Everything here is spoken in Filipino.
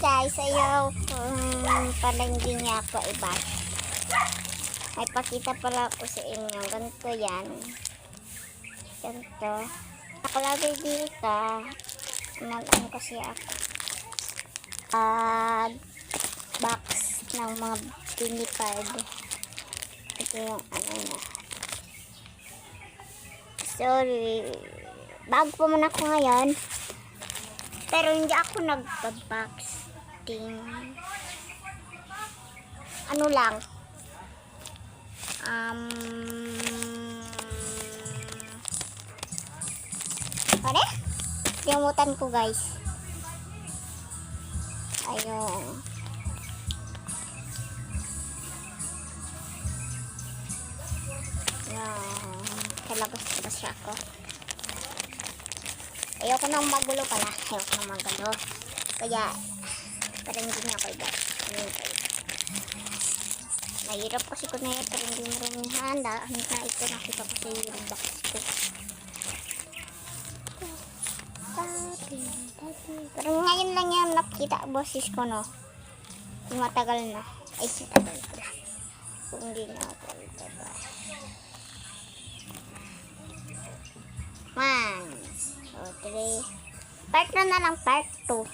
guys, ayaw pala hindi niya ako iba. May pakita pala ako sa inyo. Ganito yan. Ganito. Ako lagi dito. Mag-ano kasi ako. Box ng mga pinipad. Ito yung ano na. Sorry. Bago po muna ako ngayon. Pero hindi ako nagpa-boxing. Ano lang. Ano? Limutan ko guys. Ayun. Kalabas siya ako. Ayoko nang magulo pala. Ayoko nang magulo. Kaya, parang hindi niya ako i-box. Nahirap kasi ko na yun. Pero hindi mo rin handa. Handa ito. Nakita ko sa yung box ko. Pero ngayon lang yan nakita boses ko, no? Matagal na. Ay, matagal pala. Kung hindi na ako ito. 1, 2, 3. Part na lang, part 2.